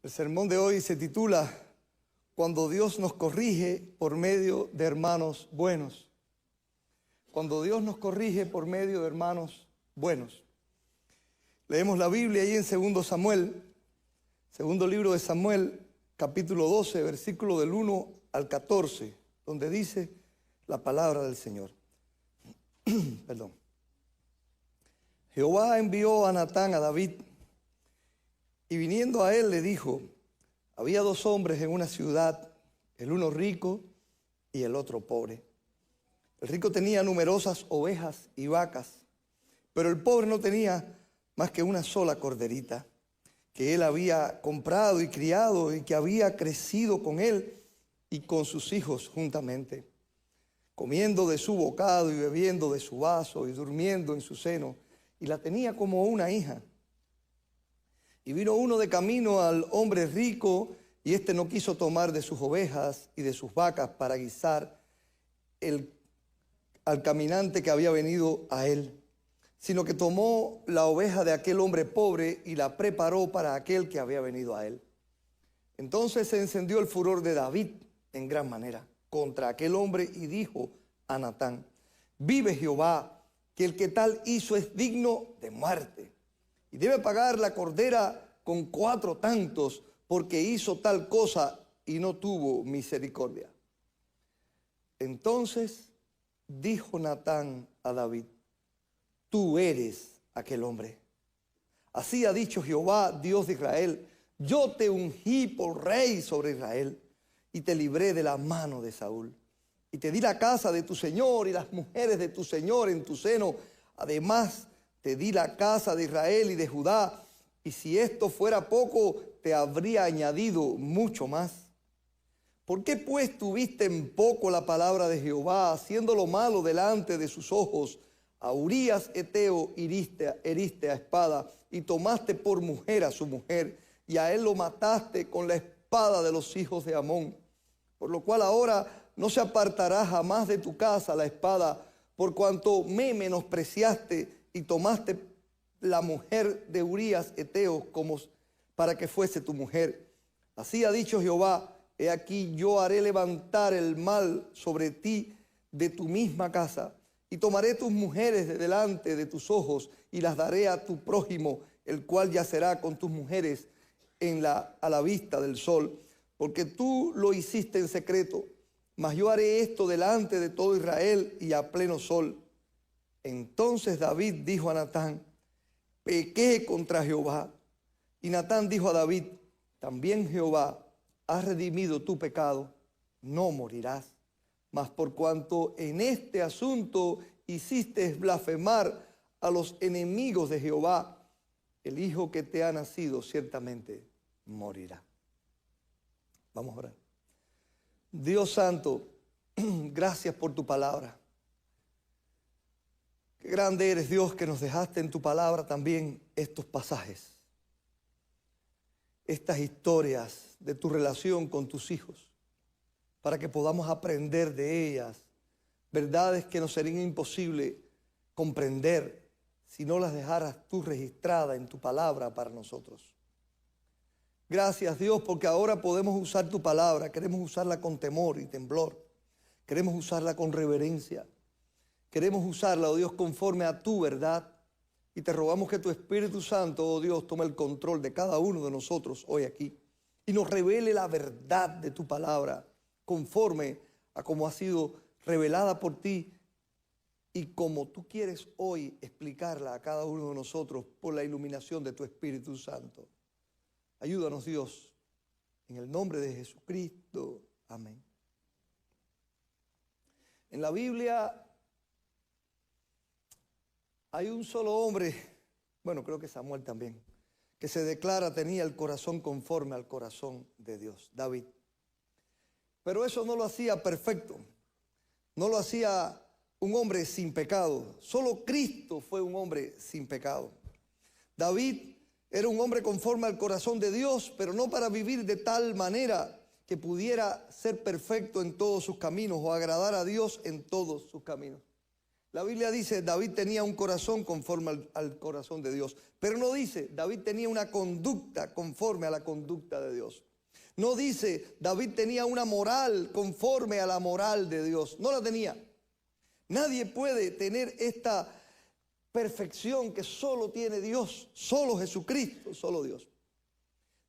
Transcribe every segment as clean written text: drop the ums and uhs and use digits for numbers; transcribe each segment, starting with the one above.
El sermón de hoy se titula Cuando Dios nos corrige por medio de hermanos buenos. Cuando Dios nos corrige por medio de hermanos buenos. Leemos la Biblia ahí en segundo libro de Samuel, capítulo 12, versículo del 1 al 14, donde dice la palabra del Señor. Perdón. Jehová envió a Natán a David, y viniendo a él le dijo: había dos hombres en una ciudad, el uno rico y el otro pobre. El rico tenía numerosas ovejas y vacas, pero el pobre no tenía más que una sola corderita, que él había comprado y criado y que había crecido con él y con sus hijos juntamente, comiendo de su bocado y bebiendo de su vaso y durmiendo en su seno, y la tenía como una hija. Y vino uno de camino al hombre rico, y éste no quiso tomar de sus ovejas y de sus vacas para guisar al caminante que había venido a él, sino que tomó la oveja de aquel hombre pobre y la preparó para aquel que había venido a él. Entonces se encendió el furor de David en gran manera contra aquel hombre y dijo a Natán: vive Jehová, que el que tal hizo es digno de muerte, y debe pagar la cordera con 4 tantos, porque hizo tal cosa y no tuvo misericordia. Entonces dijo Natán a David: tú eres aquel hombre. Así ha dicho Jehová, Dios de Israel: yo te ungí por rey sobre Israel, y te libré de la mano de Saúl, y te di la casa de tu señor y las mujeres de tu señor en tu seno. Además te di la casa de Israel y de Judá, y si esto fuera poco, te habría añadido mucho más. ¿Por qué pues tuviste en poco la palabra de Jehová, haciendo lo malo delante de sus ojos? A Urías Eteo heriste a espada, y tomaste por mujer a su mujer, y a él lo mataste con la espada de los hijos de Amón. Por lo cual ahora no se apartará jamás de tu casa la espada, por cuanto me menospreciaste y tomaste la mujer de Urías Eteo como para que fuese tu mujer. Así ha dicho Jehová: he aquí yo haré levantar el mal sobre ti de tu misma casa, y tomaré tus mujeres de delante de tus ojos, y las daré a tu prójimo, el cual yacerá con tus mujeres a la vista del sol, porque tú lo hiciste en secreto. Mas yo haré esto delante de todo Israel y a pleno sol. Entonces David dijo a Natán: pequé contra Jehová. Y Natán dijo a David: también Jehová ha redimido tu pecado, no morirás. Mas por cuanto en este asunto hiciste blasfemar a los enemigos de Jehová, el hijo que te ha nacido ciertamente morirá. Vamos a orar. Dios santo, gracias por tu palabra. Qué grande eres, Dios, que nos dejaste en tu palabra también estos pasajes, estas historias de tu relación con tus hijos, para que podamos aprender de ellas verdades que nos serían imposible comprender si no las dejaras tú registradas en tu palabra para nosotros. Gracias, Dios, porque ahora podemos usar tu palabra. Queremos usarla con temor y temblor. Queremos usarla con reverencia. Queremos usarla, oh Dios, conforme a tu verdad. Y te rogamos que tu Espíritu Santo, oh Dios, tome el control de cada uno de nosotros hoy aquí y nos revele la verdad de tu palabra conforme a como ha sido revelada por ti y como tú quieres hoy explicarla a cada uno de nosotros por la iluminación de tu Espíritu Santo. Ayúdanos, Dios, en el nombre de Jesucristo. Amén. En la Biblia hay un solo hombre, bueno, creo que Samuel también, que se declara tenía el corazón conforme al corazón de Dios, David. Pero eso no lo hacía perfecto, no lo hacía un hombre sin pecado. Solo Cristo fue un hombre sin pecado. David era un hombre conforme al corazón de Dios, pero no para vivir de tal manera que pudiera ser perfecto en todos sus caminos o agradar a Dios en todos sus caminos. La Biblia dice, David tenía un corazón conforme al corazón de Dios. Pero no dice, David tenía una conducta conforme a la conducta de Dios. No dice, David tenía una moral conforme a la moral de Dios. No la tenía. Nadie puede tener esta perfección que solo tiene Dios, solo Jesucristo, solo Dios.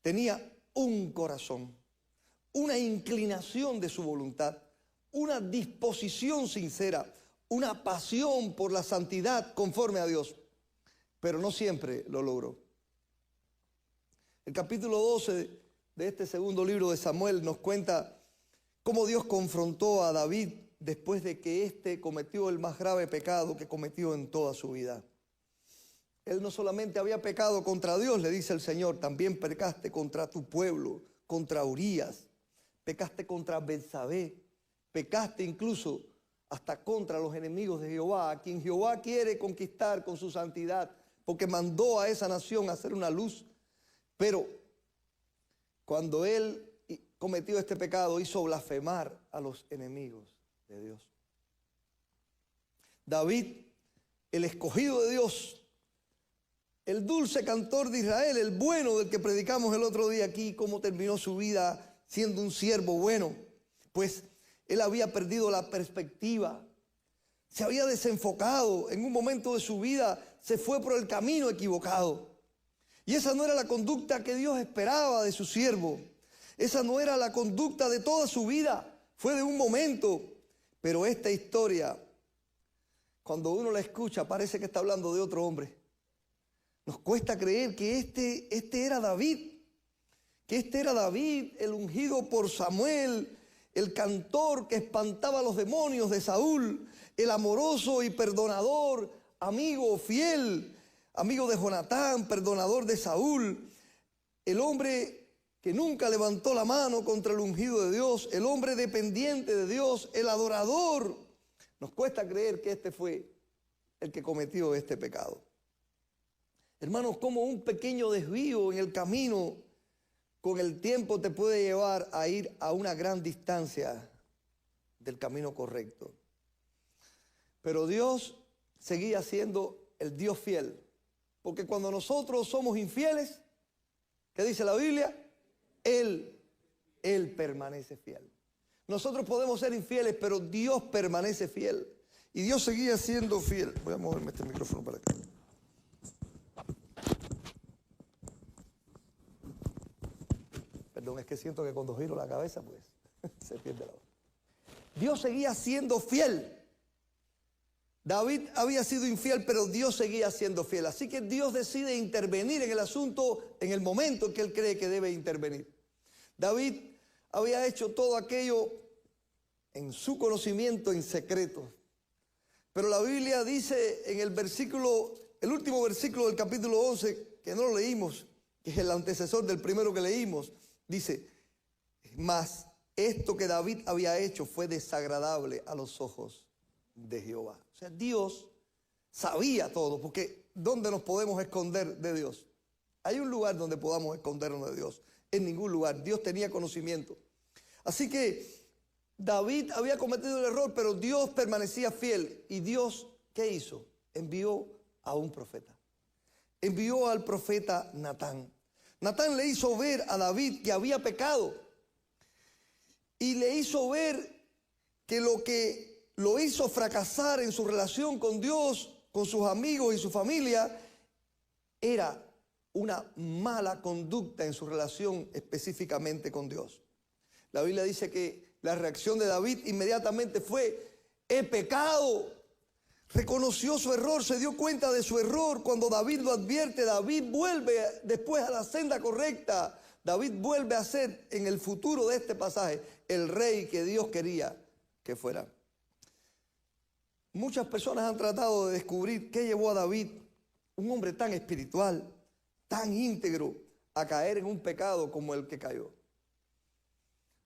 Tenía un corazón, una inclinación de su voluntad, una disposición sincera, una pasión por la santidad conforme a Dios, pero no siempre lo logró. El capítulo 12 de este segundo libro de Samuel nos cuenta cómo Dios confrontó a David después de que éste cometió el más grave pecado que cometió en toda su vida. Él no solamente había pecado contra Dios, le dice el Señor, también pecaste contra tu pueblo, contra Urías, pecaste contra Betsabé, pecaste incluso hasta contra los enemigos de Jehová, a quien Jehová quiere conquistar con su santidad, porque mandó a esa nación a hacer una luz. Pero cuando él cometió este pecado, hizo blasfemar a los enemigos de Dios. David, el escogido de Dios, el dulce cantor de Israel, el bueno del que predicamos el otro día aquí, cómo terminó su vida siendo un siervo bueno, pues él había perdido la perspectiva, se había desenfocado, en un momento de su vida se fue por el camino equivocado. Y esa no era la conducta que Dios esperaba de su siervo. Esa no era la conducta de toda su vida, fue de un momento. Pero esta historia, cuando uno la escucha, parece que está hablando de otro hombre. Nos cuesta creer que este era David, el ungido por Samuel, el cantor que espantaba a los demonios de Saúl, el amoroso y perdonador, amigo fiel, amigo de Jonatán, perdonador de Saúl, el hombre que nunca levantó la mano contra el ungido de Dios, el hombre dependiente de Dios, el adorador. Nos cuesta creer que este fue el que cometió este pecado. Hermanos, como un pequeño desvío en el camino con el tiempo te puede llevar a ir a una gran distancia del camino correcto. Pero Dios seguía siendo el Dios fiel. Porque cuando nosotros somos infieles, ¿qué dice la Biblia? Él permanece fiel. Nosotros podemos ser infieles, pero Dios permanece fiel. Y Dios seguía siendo fiel. Voy a moverme este micrófono para acá. Perdón, es que siento que cuando giro la cabeza, pues, se pierde la voz. Dios seguía siendo fiel. David había sido infiel, pero Dios seguía siendo fiel. Así que Dios decide intervenir en el asunto en el momento en que Él cree que debe intervenir. David había hecho todo aquello en su conocimiento en secreto. Pero la Biblia dice en el último versículo del capítulo 11, que no lo leímos, que es el antecesor del primero que leímos, dice, mas esto que David había hecho fue desagradable a los ojos de Jehová. O sea, Dios sabía todo, porque ¿dónde nos podemos esconder de Dios? ¿Hay un lugar donde podamos escondernos de Dios? En ningún lugar. Dios tenía conocimiento. Así que David había cometido el error, pero Dios permanecía fiel. ¿Y Dios qué hizo? Envió a un profeta. Envió al profeta Natán. Natán le hizo ver a David que había pecado. Y le hizo ver que lo que lo hizo fracasar en su relación con Dios, con sus amigos y su familia, era una mala conducta en su relación específicamente con Dios. La Biblia dice que la reacción de David inmediatamente fue, he pecado. Reconoció su error, se dio cuenta de su error. Cuando David lo advierte, David vuelve después a la senda correcta. David vuelve a ser en el futuro de este pasaje el rey que Dios quería que fuera. Muchas personas han tratado de descubrir qué llevó a David, un hombre tan espiritual, tan íntegro, a caer en un pecado como el que cayó.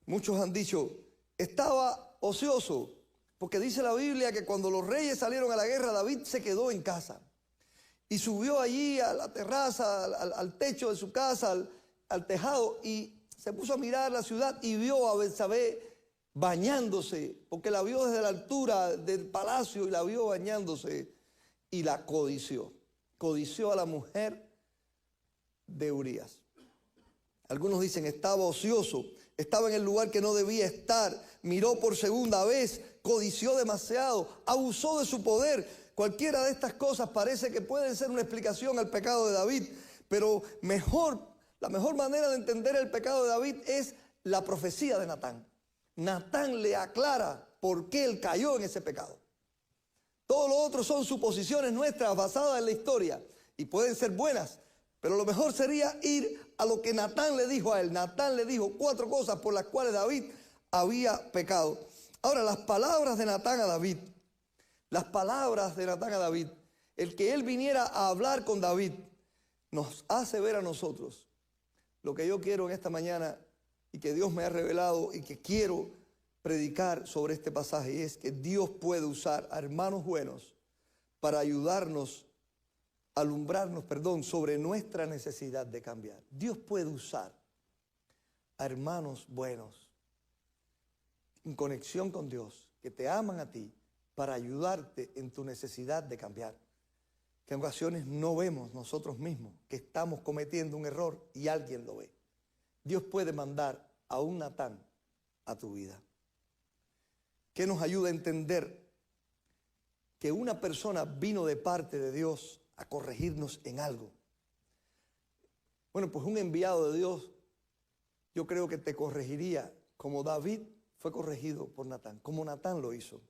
Muchos han dicho, estaba ocioso, porque dice la Biblia que cuando los reyes salieron a la guerra, David se quedó en casa. Y subió allí a la terraza, al techo de su casa, al tejado, y se puso a mirar la ciudad y vio a Betsabé bañándose, porque la vio desde la altura del palacio y la vio bañándose y la codició. Codició a la mujer de Urías. Algunos dicen, estaba ocioso, estaba en el lugar que no debía estar, miró por segunda vez, codició demasiado, abusó de su poder. Cualquiera de estas cosas parece que pueden ser una explicación al pecado de David, pero la mejor manera de entender el pecado de David es la profecía de Natán. Natán le aclara por qué él cayó en ese pecado. Todo lo otro son suposiciones nuestras basadas en la historia y pueden ser buenas, pero lo mejor sería ir a lo que Natán le dijo a él. Natán le dijo 4 cosas por las cuales David había pecado. Ahora, las palabras de Natán a David, el que él viniera a hablar con David, nos hace ver a nosotros lo que yo quiero en esta mañana y que Dios me ha revelado y que quiero predicar sobre este pasaje, y es que Dios puede usar a hermanos buenos para ayudarnos, alumbrarnos, sobre nuestra necesidad de cambiar. Dios puede usar a hermanos buenos en conexión con Dios, que te aman a ti, para ayudarte en tu necesidad de cambiar. Que en ocasiones no vemos nosotros mismos que estamos cometiendo un error y alguien lo ve. Dios puede mandar a un Natán a tu vida, que nos ayuda a entender que una persona vino de parte de Dios a corregirnos en algo. Bueno, pues un enviado de Dios, yo creo que te corregiría como David fue corregido por Natán, como Natán lo hizo.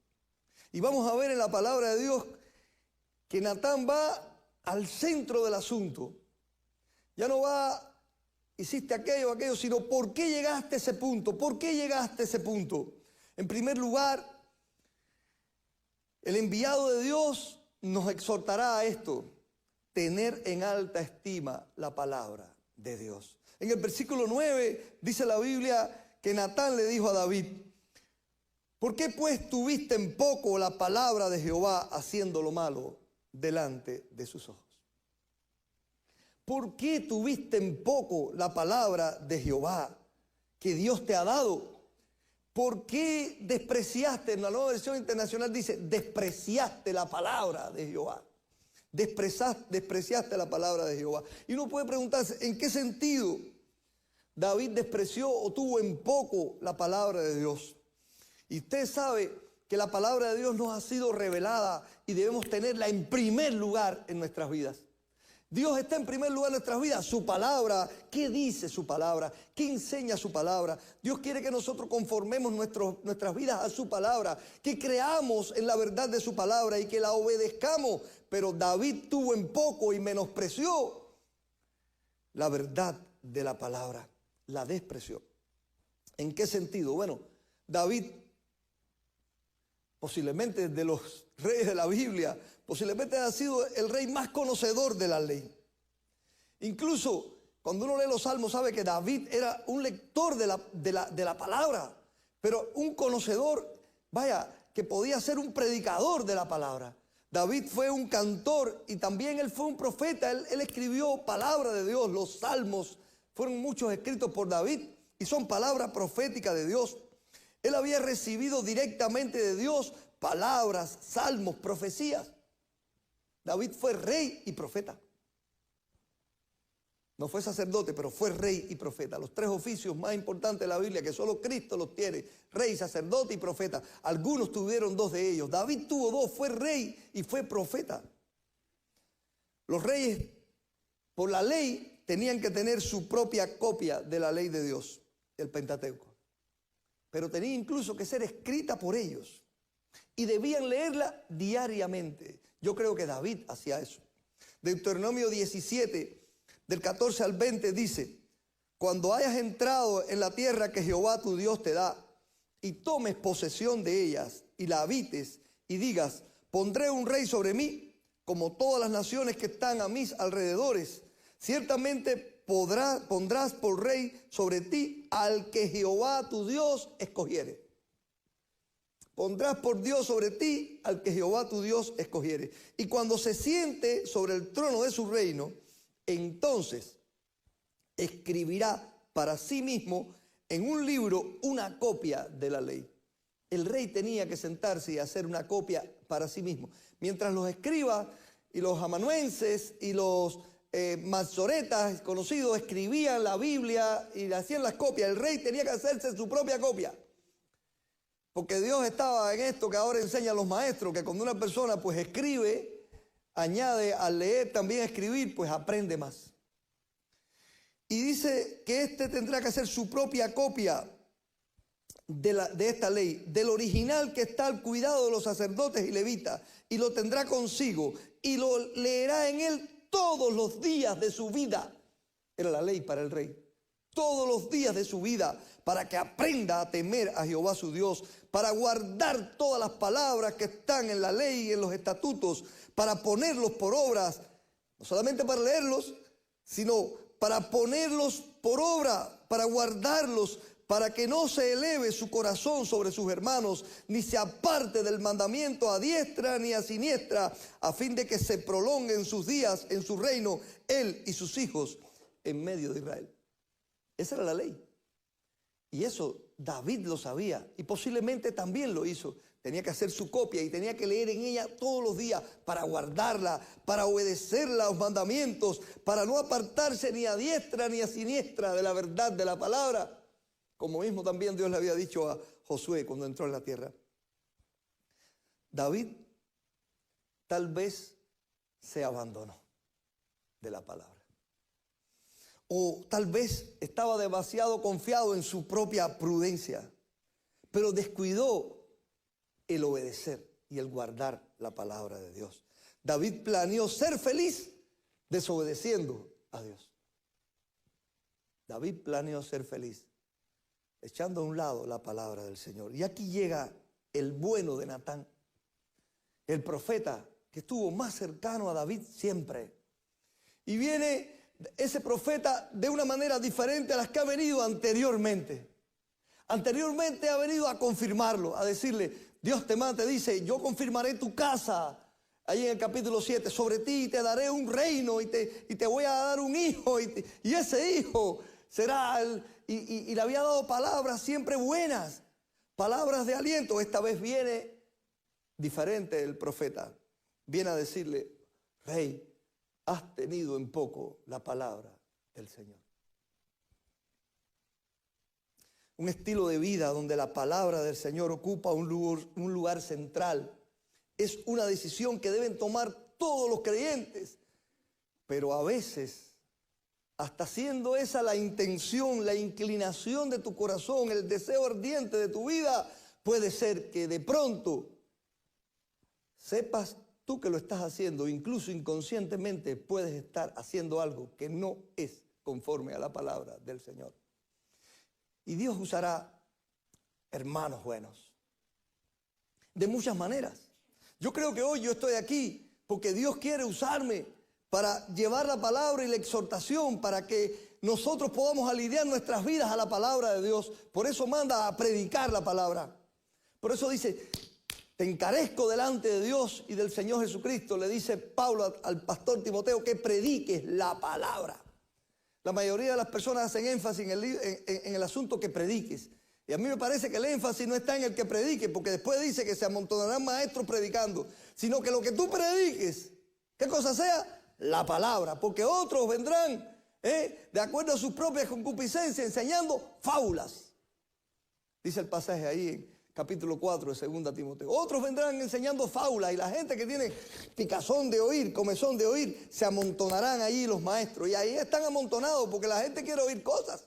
Y vamos a ver en la palabra de Dios que Natán va al centro del asunto. Ya no va, hiciste aquello, sino ¿por qué llegaste a ese punto? ¿Por qué llegaste a ese punto? En primer lugar, el enviado de Dios nos exhortará a esto: tener en alta estima la palabra de Dios. En el versículo 9 dice la Biblia que Natán le dijo a David: ¿por qué pues tuviste en poco la palabra de Jehová haciendo lo malo delante de sus ojos? ¿Por qué tuviste en poco la palabra de Jehová que Dios te ha dado? ¿Por qué despreciaste? En la Nueva Versión Internacional dice, despreciaste la palabra de Jehová. Despreciaste la palabra de Jehová. Y uno puede preguntarse, ¿en qué sentido David despreció o tuvo en poco la palabra de Dios? Y usted sabe que la palabra de Dios nos ha sido revelada y debemos tenerla en primer lugar en nuestras vidas. Dios está en primer lugar en nuestras vidas. Su palabra, ¿qué dice su palabra? ¿Qué enseña su palabra? Dios quiere que nosotros conformemos nuestras vidas a su palabra, que creamos en la verdad de su palabra y que la obedezcamos. Pero David tuvo en poco y menospreció la verdad de la palabra, la despreció. ¿En qué sentido? Bueno, David, posiblemente de los reyes de la Biblia, posiblemente ha sido el rey más conocedor de la ley. Incluso cuando uno lee los salmos sabe que David era un lector de la palabra, pero un conocedor, que podía ser un predicador de la palabra. David fue un cantor y también él fue un profeta. Él escribió palabra de Dios. Los salmos fueron muchos escritos por David y son palabras proféticas de Dios. Él había recibido directamente de Dios palabras, salmos, profecías. David fue rey y profeta. No fue sacerdote, pero fue rey y profeta. Los 3 oficios más importantes de la Biblia, que solo Cristo los tiene: rey, sacerdote y profeta. Algunos tuvieron 2 de ellos. David tuvo 2, fue rey y fue profeta. Los reyes, por la ley, tenían que tener su propia copia de la ley de Dios, el Pentateuco. Pero tenía incluso que ser escrita por ellos. Y debían leerla diariamente. Yo creo que David hacía eso. Deuteronomio 17, del 14 al 20 dice: cuando hayas entrado en la tierra que Jehová tu Dios te da, y tomes posesión de ellas, y la habites, y digas: pondré un rey sobre mí, como todas las naciones que están a mis alrededores, ciertamente pondrás por rey sobre ti al que Jehová tu Dios escogiere. Pondrás por Dios sobre ti al que Jehová tu Dios escogiere. Y cuando se siente sobre el trono de su reino, entonces escribirá para sí mismo en un libro una copia de la ley. el rey tenía que sentarse y hacer una copia para sí mismo. Mientras los escribas y los amanuenses y los masoretas conocidos escribían la Biblia y le hacían las copias, el rey tenía que hacerse su propia copia. Porque Dios estaba en esto que ahora enseñan los maestros, que cuando una persona pues escribe, añade al leer también escribir, pues aprende más. Y dice que tendrá que hacer su propia copia de esta ley, del original que está al cuidado de los sacerdotes y levitas, y lo tendrá consigo, y lo leerá en él todos los días de su vida. Era la ley para el rey. Todos los días de su vida, para que aprenda a temer a Jehová su Dios, para guardar todas las palabras que están en la ley y en los estatutos, para ponerlos por obras, no solamente para leerlos, sino para ponerlos por obra, para guardarlos, para que no se eleve su corazón sobre sus hermanos, ni se aparte del mandamiento a diestra ni a siniestra, a fin de que se prolonguen sus días en su reino, él y sus hijos en medio de Israel. Esa era la ley. Y eso David lo sabía y posiblemente también lo hizo. Tenía que hacer su copia y tenía que leer en ella todos los días para guardarla, para obedecer los mandamientos, para no apartarse ni a diestra ni a siniestra de la verdad de la palabra. Como mismo también Dios le había dicho a Josué cuando entró en la tierra. David tal vez se abandonó de la palabra. O tal vez estaba demasiado confiado en su propia prudencia, pero descuidó el obedecer y el guardar la palabra de Dios. David planeó ser feliz desobedeciendo a Dios. David planeó ser feliz echando a un lado la palabra del Señor. Y aquí llega el bueno de Natán, el profeta que estuvo más cercano a David siempre. Y viene ese profeta de una manera diferente a las que ha venido anteriormente. Anteriormente ha venido a confirmarlo, a decirle, Dios te manda, te dice, yo confirmaré tu casa. Ahí en el capítulo 7, sobre ti te daré un reino y te voy a dar un hijo. Y ese hijo será y le había dado palabras siempre buenas, palabras de aliento. Esta vez viene diferente el profeta. Viene a decirle, rey, has tenido en poco la palabra del Señor. Un estilo de vida donde la palabra del Señor ocupa un lugar central. Es una decisión que deben tomar todos los creyentes. Pero a veces, hasta siendo esa la intención, la inclinación de tu corazón, el deseo ardiente de tu vida, puede ser que de pronto sepas tú que lo estás haciendo, incluso inconscientemente puedes estar haciendo algo que no es conforme a la palabra del Señor. Y Dios usará hermanos buenos de muchas maneras. Yo creo que hoy yo estoy aquí porque Dios quiere usarme para llevar la palabra y la exhortación para que nosotros podamos alinear nuestras vidas a la palabra de Dios. Por eso manda a predicar la palabra. Por eso dice, te encarezco delante de Dios y del Señor Jesucristo, le dice Pablo al pastor Timoteo, que prediques la palabra. La mayoría de las personas hacen énfasis en el asunto que prediques. Y a mí me parece que el énfasis no está en el que predique, porque después dice que se amontonarán maestros predicando, sino que lo que tú prediques, ¿qué cosa sea? La palabra, porque otros vendrán de acuerdo a sus propias concupiscencias enseñando fábulas. Dice el pasaje ahí en capítulo 4 de 2 Timoteo. Otros vendrán enseñando fábulas y la gente que tiene picazón de oír, comezón de oír, se amontonarán ahí los maestros. Y ahí están amontonados porque la gente quiere oír cosas.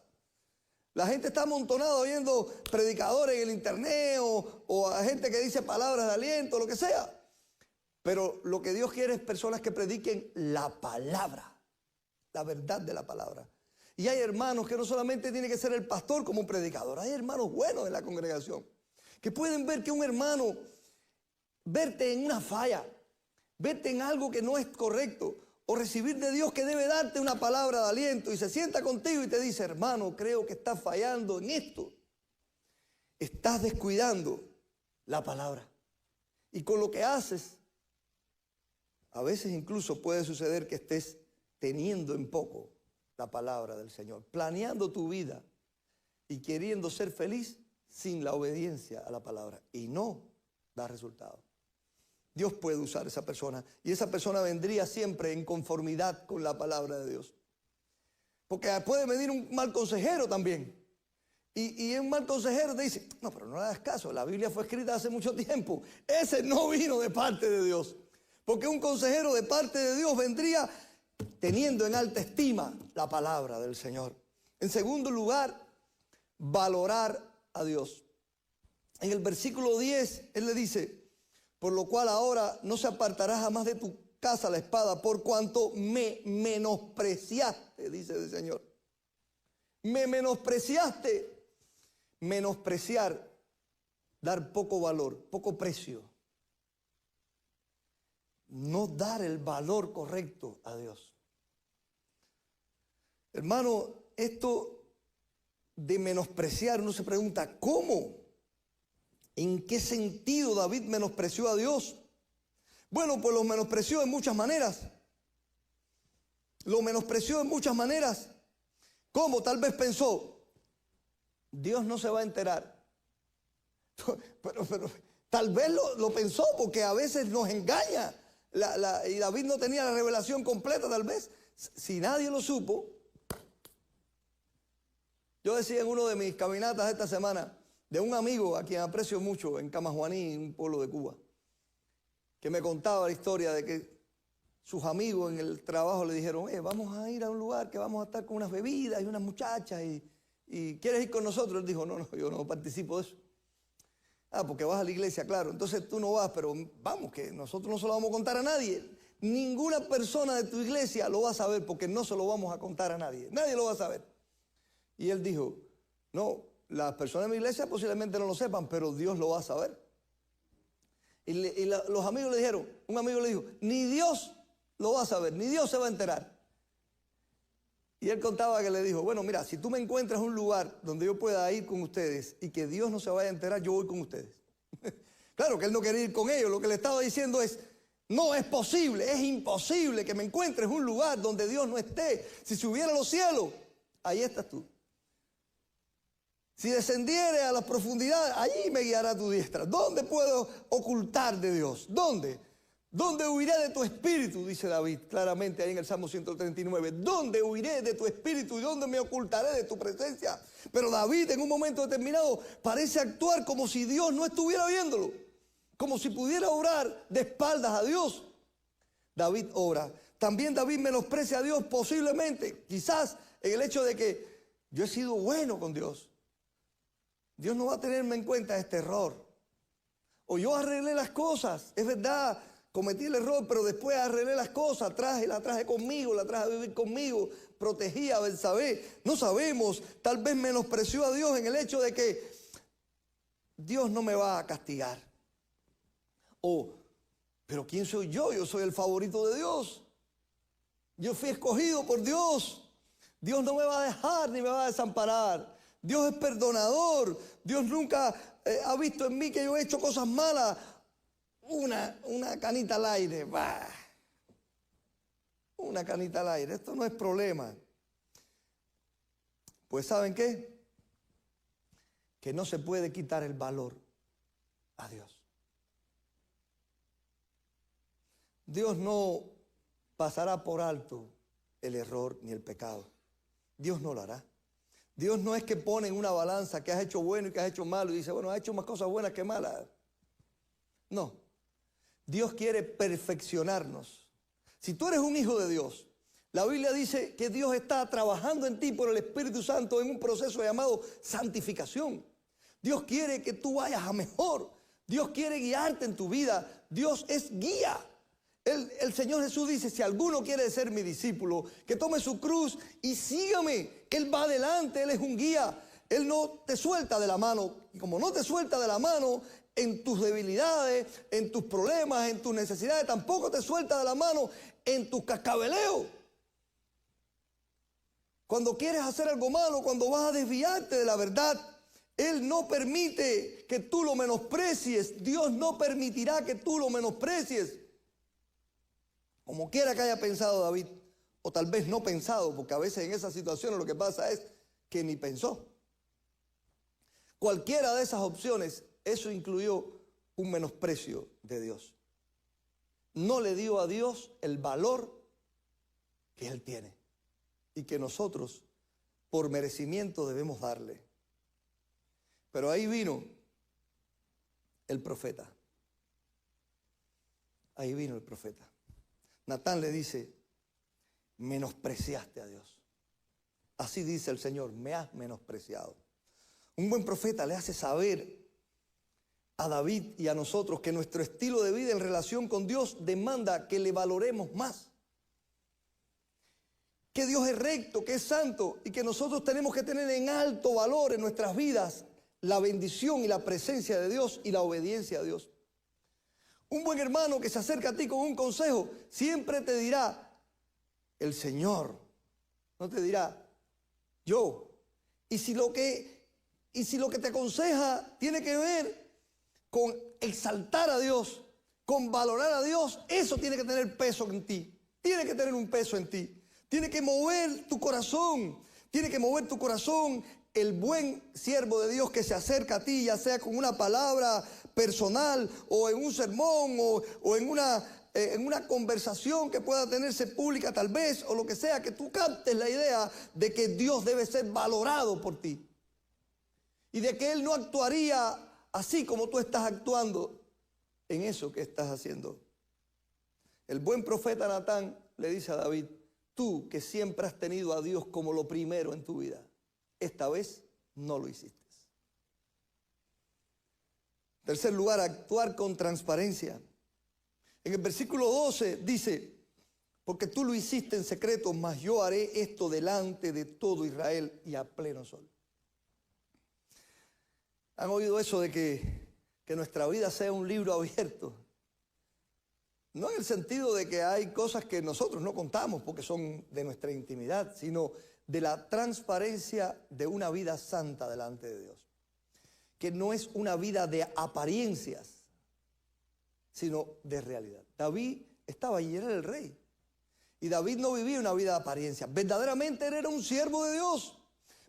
La gente está amontonada oyendo predicadores en el internet o a gente que dice palabras de aliento, lo que sea. Pero lo que Dios quiere es personas que prediquen la palabra, la verdad de la palabra. Y hay hermanos que no solamente tiene que ser el pastor como un predicador, hay hermanos buenos en la congregación que pueden ver que un hermano, verte en una falla, verte en algo que no es correcto, o recibir de Dios que debe darte una palabra de aliento y se sienta contigo y te dice, hermano, creo que estás fallando en esto. Estás descuidando la palabra. Y con lo que haces, a veces incluso puede suceder que estés teniendo en poco la palabra del Señor, planeando tu vida y queriendo ser feliz sin la obediencia a la palabra y no da resultado. Dios puede usar a esa persona y esa persona vendría siempre en conformidad con la palabra de Dios. Porque puede venir un mal consejero también. Y un mal consejero te dice, no, pero no le hagas caso, la Biblia fue escrita hace mucho tiempo. Ese no vino de parte de Dios. Porque un consejero de parte de Dios vendría teniendo en alta estima la palabra del Señor. En segundo lugar, valorar a Dios. En el versículo 10, Él le dice, por lo cual ahora no se apartará jamás de tu casa la espada, por cuanto me menospreciaste, dice el Señor. Me menospreciaste. Menospreciar, dar poco valor, poco precio. No dar el valor correcto a Dios. Hermano, esto de menospreciar, uno se pregunta, ¿cómo? ¿En qué sentido David menospreció a Dios? Bueno, pues lo menospreció de muchas maneras. Lo menospreció de muchas maneras. ¿Cómo? Tal vez pensó, Dios no se va a enterar. Pero tal vez lo pensó porque a veces nos engaña. Y David no tenía la revelación completa, tal vez. Si nadie lo supo. Yo decía en una de mis caminatas esta semana, de un amigo a quien aprecio mucho en Camajuaní, un pueblo de Cuba, que me contaba la historia de que sus amigos en el trabajo le dijeron, vamos a ir a un lugar que vamos a estar con unas bebidas y unas muchachas y ¿quieres ir con nosotros? Él dijo, no, yo no participo de eso. Ah, porque vas a la iglesia, claro. Entonces tú no vas, pero vamos, que nosotros no se lo vamos a contar a nadie. Ninguna persona de tu iglesia lo va a saber porque no se lo vamos a contar a nadie. Nadie lo va a saber. Y él dijo, no, las personas de mi iglesia posiblemente no lo sepan, pero Dios lo va a saber. Y los amigos le dijeron, un amigo le dijo, ni Dios lo va a saber, ni Dios se va a enterar. Y él contaba que le dijo, bueno, mira, si tú me encuentras un lugar donde yo pueda ir con ustedes y que Dios no se vaya a enterar, yo voy con ustedes. Claro que él no quería ir con ellos, lo que le estaba diciendo es, no es posible, es imposible que me encuentres un lugar donde Dios no esté. Si subiera a los cielos, ahí estás tú. Si descendiere a las profundidades, allí me guiará tu diestra. ¿Dónde puedo ocultar de Dios? ¿Dónde? ¿Dónde huiré de tu espíritu? Dice David claramente ahí en el Salmo 139. ¿Dónde huiré de tu espíritu y dónde me ocultaré de tu presencia? Pero David en un momento determinado parece actuar como si Dios no estuviera viéndolo. Como si pudiera orar de espaldas a Dios. David ora. También David menosprecia a Dios posiblemente, quizás en el hecho de que yo he sido bueno con Dios. Dios no va a tenerme en cuenta este error. O yo arreglé las cosas, es verdad, cometí el error, pero después arreglé las cosas, la traje conmigo, la traje a vivir conmigo, protegí a Betsabé. No sabemos, tal vez menospreció a Dios en el hecho de que Dios no me va a castigar. O, pero ¿quién soy yo? Yo soy el favorito de Dios. Yo fui escogido por Dios. Dios no me va a dejar ni me va a desamparar. Dios es perdonador. Dios nunca ha visto en mí que yo he hecho cosas malas. Una canita al aire. Bah. Una canita al aire. Esto no es problema. Pues ¿saben qué? Que no se puede quitar el valor a Dios. Dios no pasará por alto el error ni el pecado. Dios no lo hará. Dios no es que pone en una balanza que has hecho bueno y que has hecho malo y dice, bueno, has hecho más cosas buenas que malas. No. Dios quiere perfeccionarnos. Si tú eres un hijo de Dios, la Biblia dice que Dios está trabajando en ti por el Espíritu Santo en un proceso llamado santificación. Dios quiere que tú vayas a mejor. Dios quiere guiarte en tu vida. Dios es guía. El Señor Jesús dice, si alguno quiere ser mi discípulo, que tome su cruz y sígame. Él va adelante, Él es un guía. Él no te suelta de la mano. Y como no te suelta de la mano en tus debilidades, en tus problemas, en tus necesidades, tampoco te suelta de la mano en tus cascabeleos. Cuando quieres hacer algo malo, cuando vas a desviarte de la verdad, Él no permite que tú lo menosprecies. Dios no permitirá que tú lo menosprecies. Como quiera que haya pensado David, o tal vez no pensado, porque a veces en esas situaciones lo que pasa es que ni pensó. cualquiera de esas opciones, eso incluyó un menosprecio de Dios. No le dio a Dios el valor que Él tiene y que nosotros por merecimiento debemos darle. Pero ahí vino el profeta. Ahí vino el profeta. Natán le dice, menospreciaste a Dios. Así dice el Señor, me has menospreciado. Un buen profeta le hace saber a David y a nosotros que nuestro estilo de vida en relación con Dios demanda que le valoremos más. Que Dios es recto, que es santo y que nosotros tenemos que tener en alto valor en nuestras vidas la bendición y la presencia de Dios y la obediencia a Dios. Un buen hermano que se acerca a ti con un consejo siempre te dirá el Señor, no te dirá yo. Y si lo que te aconseja tiene que ver con exaltar a Dios, con valorar a Dios, eso tiene que tener peso en ti. Tiene que tener un peso en ti. Tiene que mover tu corazón. Tiene que mover tu corazón el buen siervo de Dios que se acerca a ti, ya sea con una palabra personal o en un sermón o en una conversación que pueda tenerse pública tal vez, o lo que sea, que tú captes la idea de que Dios debe ser valorado por ti. Y de que Él no actuaría así como tú estás actuando en eso que estás haciendo. El buen profeta Natán le dice a David, tú que siempre has tenido a Dios como lo primero en tu vida, esta vez no lo hiciste. En tercer lugar, actuar con transparencia. En el versículo 12 dice, porque tú lo hiciste en secreto, mas yo haré esto delante de todo Israel y a pleno sol. ¿Han oído eso de que nuestra vida sea un libro abierto? No en el sentido de que hay cosas que nosotros no contamos porque son de nuestra intimidad, sino de la transparencia de una vida santa delante de Dios. Que no es una vida de apariencias, sino de realidad. David estaba allí, era el rey. Y David no vivía una vida de apariencia. Verdaderamente él era un siervo de Dios.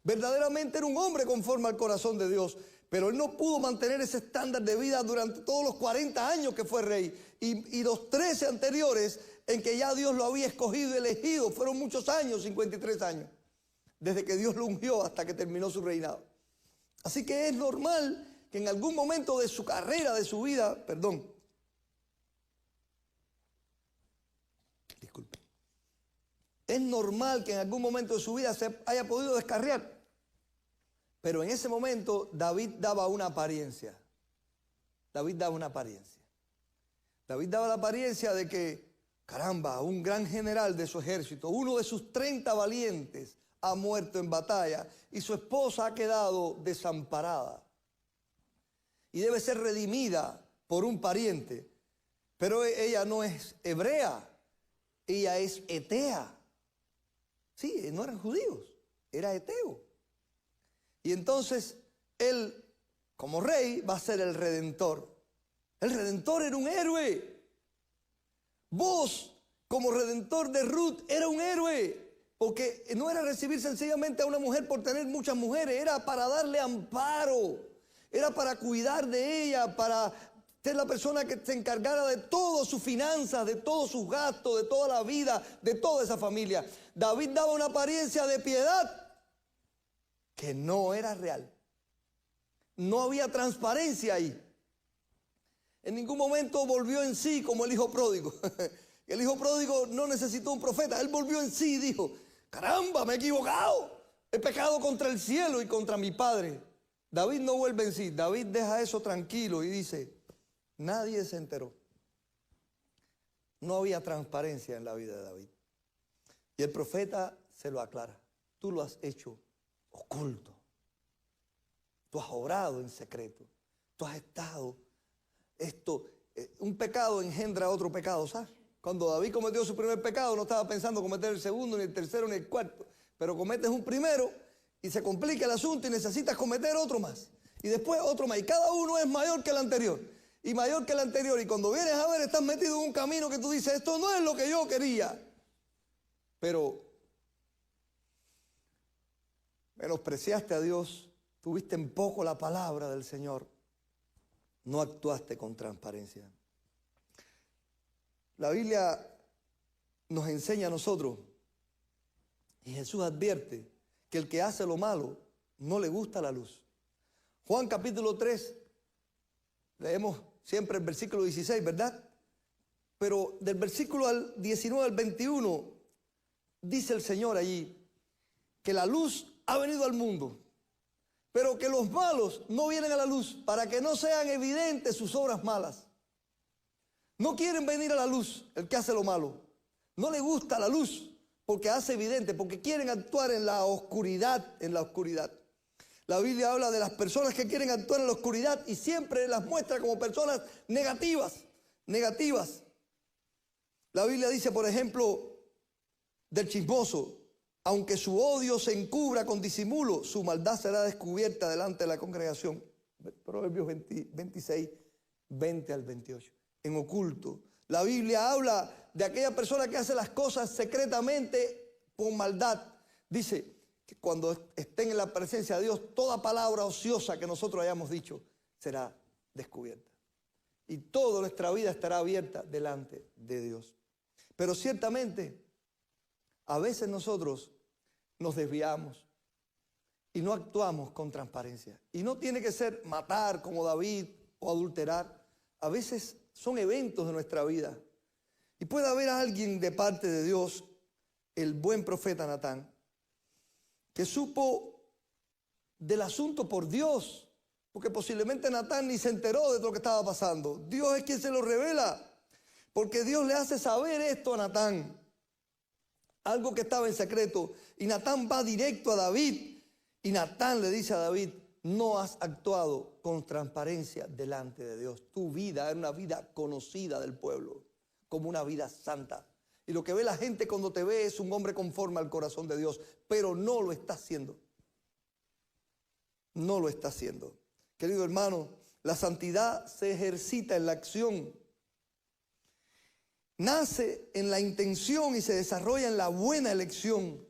Verdaderamente era un hombre conforme al corazón de Dios. Pero él no pudo mantener ese estándar de vida durante todos los 40 años que fue rey. Y los 13 anteriores en que ya Dios lo había escogido y elegido. Fueron muchos años, 53 años. Desde que Dios lo ungió hasta que terminó su reinado. Así que es normal que en algún momento de su carrera, de su vida, es normal que en algún momento de su vida se haya podido descarriar. Pero en ese momento David daba una apariencia. David daba una apariencia. David daba la apariencia de que, caramba, un gran general de su ejército, uno de sus 30 valientes, ha muerto en batalla y su esposa ha quedado desamparada. Y debe ser redimida por un pariente. Pero ella no es hebrea, ella es etea. Sí, no eran judíos, era eteo. Y entonces él, como rey, va a ser el redentor. El redentor era un héroe. Vos, como redentor de Ruth, era un héroe. Porque no era recibir sencillamente a una mujer por tener muchas mujeres, era para darle amparo, era para cuidar de ella, para ser la persona que se encargara de todas sus finanzas, de todos sus gastos, de toda la vida, de toda esa familia. David daba una apariencia de piedad que no era real. No había transparencia ahí. En ningún momento volvió en sí como el hijo pródigo. El hijo pródigo no necesitó un profeta, él volvió en sí y dijo, caramba, me he equivocado, he pecado contra el cielo y contra mi padre. David no vuelve en sí, David deja eso tranquilo y dice, nadie se enteró. No había transparencia en la vida de David. Y el profeta se lo aclara, tú lo has hecho oculto, tú has obrado en secreto, tú has estado, un pecado engendra otro pecado, ¿sabes? Cuando David cometió su primer pecado, no estaba pensando cometer el segundo, ni el tercero, ni el cuarto. Pero cometes un primero y se complica el asunto y necesitas cometer otro más. Y después otro más. Y cada uno es mayor que el anterior. Y mayor que el anterior. Y cuando vienes a ver, estás metido en un camino que tú dices, esto no es lo que yo quería. Pero menospreciaste a Dios tuviste en poco la palabra del Señor, no actuaste con transparencia. La Biblia nos enseña a nosotros, y Jesús advierte, que el que hace lo malo no le gusta la luz. Juan capítulo 3, leemos siempre el versículo 16, ¿verdad? Pero del versículo 19 al 21, dice el Señor allí, que la luz ha venido al mundo, pero que los malos no vienen a la luz para que no sean evidentes sus obras malas. No quieren venir a la luz el que hace lo malo. No le gusta la luz porque hace evidente, porque quieren actuar en la oscuridad, La Biblia habla de las personas que quieren actuar en la oscuridad y siempre las muestra como personas negativas. La Biblia dice, por ejemplo, del chismoso, aunque su odio se encubra con disimulo, su maldad será descubierta delante de la congregación. Proverbios 26, 20 al 28. En oculto. La Biblia habla de aquella persona que hace las cosas secretamente con maldad. Dice que cuando estén en la presencia de Dios, toda palabra ociosa que nosotros hayamos dicho será descubierta. Y toda nuestra vida estará abierta delante de Dios. Pero ciertamente, a veces nosotros nos desviamos y no actuamos con transparencia. Y no tiene que ser matar como David o adulterar. A veces son eventos de nuestra vida. Y puede haber alguien de parte de Dios, el buen profeta Natán, que supo del asunto por Dios, porque posiblemente Natán ni se enteró de lo que estaba pasando. Dios es quien se lo revela, porque Dios le hace saber esto a Natán, algo que estaba en secreto. Y Natán va directo a David, y Natán le dice a David, no has actuado con transparencia delante de Dios. Tu vida es una vida conocida del pueblo, como una vida santa. Y lo que ve la gente cuando te ve es un hombre conforme al corazón de Dios, pero no lo está haciendo. No lo está haciendo. Querido hermano, la santidad se ejercita en la acción. Nace en la intención y se desarrolla en la buena elección.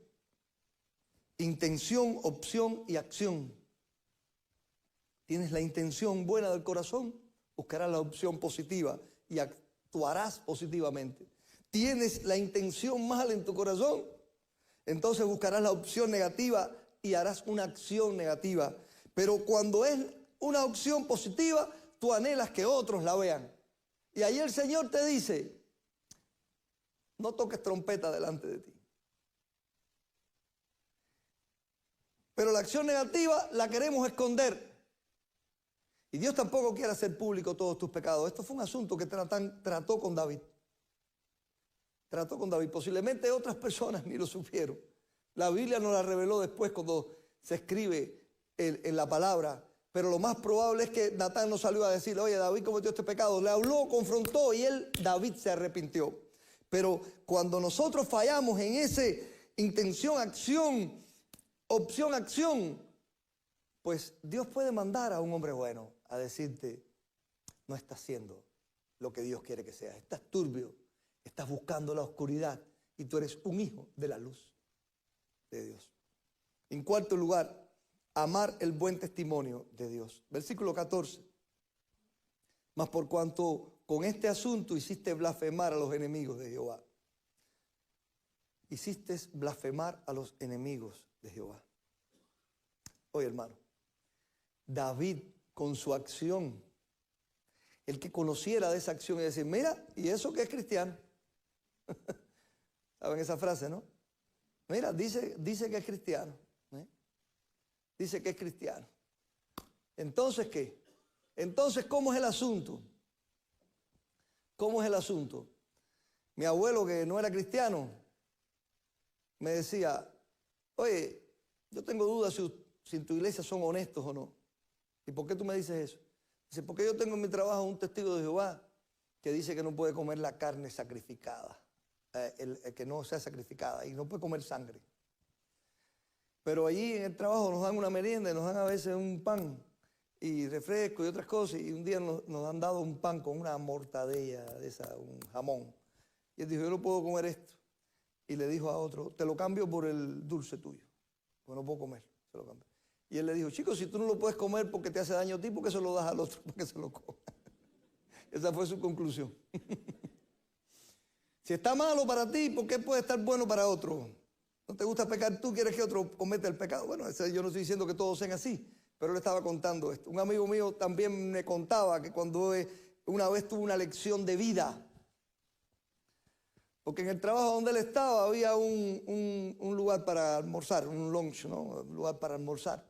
Intención, opción y acción. Tienes la intención buena del corazón, buscarás la opción positiva y actuarás positivamente. Tienes la intención mala en tu corazón, entonces buscarás la opción negativa y harás una acción negativa. Pero cuando es una opción positiva, tú anhelas que otros la vean. Y ahí el Señor te dice, no toques trompeta delante de ti. Pero la acción negativa la queremos esconder. Y Dios tampoco quiere hacer público todos tus pecados. Esto fue un asunto que trató con David. Trató con David. Posiblemente otras personas ni lo supieron. La Biblia nos la reveló después cuando se escribe en la palabra. Pero lo más probable es que Natán no salió a decirle, oye, David cometió este pecado. Le habló, confrontó y David se arrepintió. Pero cuando nosotros fallamos en ese intención, acción, opción, acción, pues Dios puede mandar a un hombre bueno a decirte, no estás haciendo lo que Dios quiere que seas. Estás turbio, estás buscando la oscuridad y tú eres un hijo de la luz de Dios. En cuarto lugar, amar el buen testimonio de Dios. Versículo 14. Mas por cuanto con este asunto hiciste blasfemar a los enemigos de Jehová. Hiciste blasfemar a los enemigos de Jehová. Oye, hermano, David con su acción, el que conociera de esa acción y decir, mira, ¿y eso qué es cristiano? ¿Saben esa frase, no? Mira, dice que es cristiano. Dice que es cristiano. Entonces, ¿qué? Entonces, ¿cómo es el asunto? ¿Cómo es el asunto? Mi abuelo, que no era cristiano, me decía, oye, yo tengo dudas si en tu iglesia son honestos o no. ¿Y por qué tú me dices eso? Dice, porque yo tengo en mi trabajo un testigo de Jehová que dice que no puede comer la carne sacrificada, el que no sea sacrificada, y no puede comer sangre. Pero allí en el trabajo nos dan una merienda, nos dan a veces un pan y refresco y otras cosas, y un día nos han dado un pan con una mortadella de esa, un jamón. Y él dijo, yo no puedo comer esto. Y le dijo a otro, te lo cambio por el dulce tuyo, porque no puedo comer, se lo cambio. Y él le dijo, chico, si tú no lo puedes comer porque te hace daño a ti, ¿por qué se lo das al otro para que se lo coma? Esa fue su conclusión. Si está malo para ti, ¿por qué puede estar bueno para otro? ¿No te gusta pecar tú? ¿Quieres que otro cometa el pecado? Bueno, yo no estoy diciendo que todos sean así, pero él estaba contando esto. Un amigo mío también me contaba que cuando una vez tuvo una lección de vida, porque en el trabajo donde él estaba había un lugar para almorzar, un lunch, ¿no? Un lugar para almorzar.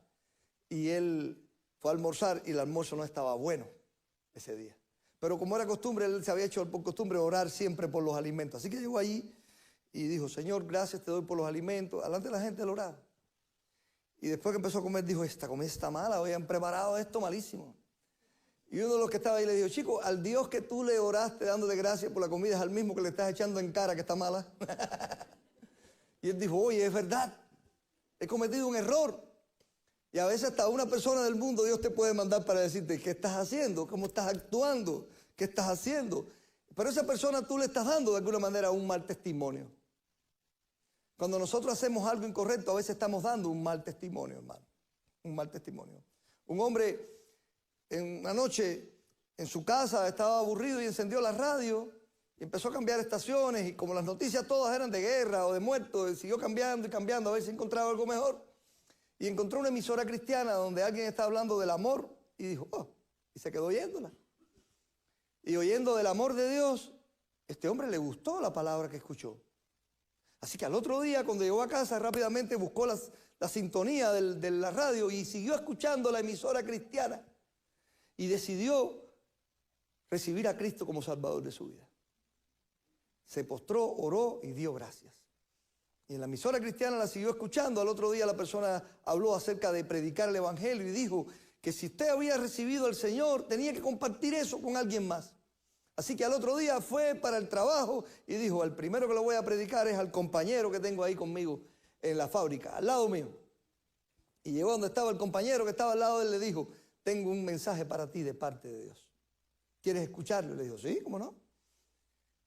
Y él fue a almorzar y el almuerzo no estaba bueno ese día. Pero como era costumbre, él se había hecho por costumbre orar siempre por los alimentos. Así que llegó allí y dijo, Señor, gracias te doy por los alimentos. Delante de la gente él oraba. Y después que empezó a comer, dijo, esta comida está mala, habían preparado esto malísimo. Y uno de los que estaba ahí le dijo, chico, al Dios que tú le oraste dándole gracias por la comida es al mismo que le estás echando en cara que está mala. Y él dijo, oye, es verdad, he cometido un error. Y a veces hasta una persona del mundo Dios te puede mandar para decirte, ¿qué estás haciendo? ¿Cómo estás actuando? ¿Qué estás haciendo? Pero a esa persona tú le estás dando de alguna manera un mal testimonio. Cuando nosotros hacemos algo incorrecto, a veces estamos dando un mal testimonio, hermano. Un mal testimonio. Un hombre en una noche en su casa estaba aburrido y encendió la radio y empezó a cambiar estaciones y como las noticias todas eran de guerra o de muertos, siguió cambiando y cambiando a ver si encontraba algo mejor. Y encontró una emisora cristiana donde alguien está hablando del amor y dijo, oh, y se quedó oyéndola. Y oyendo del amor de Dios, este hombre le gustó la palabra que escuchó. Así que al otro día, cuando llegó a casa, rápidamente buscó la sintonía de la radio y siguió escuchando la emisora cristiana. Y decidió recibir a Cristo como Salvador de su vida. Se postró, oró y dio gracias. Y en la emisora cristiana la siguió escuchando. Al otro día la persona habló acerca de predicar el evangelio y dijo que si usted había recibido al Señor, tenía que compartir eso con alguien más. Así que al otro día fue para el trabajo y dijo, al primero que lo voy a predicar es al compañero que tengo ahí conmigo en la fábrica, al lado mío. Y llegó donde estaba el compañero que estaba al lado de él, le dijo, tengo un mensaje para ti de parte de Dios. ¿Quieres escucharlo? Le dijo, sí, ¿cómo no?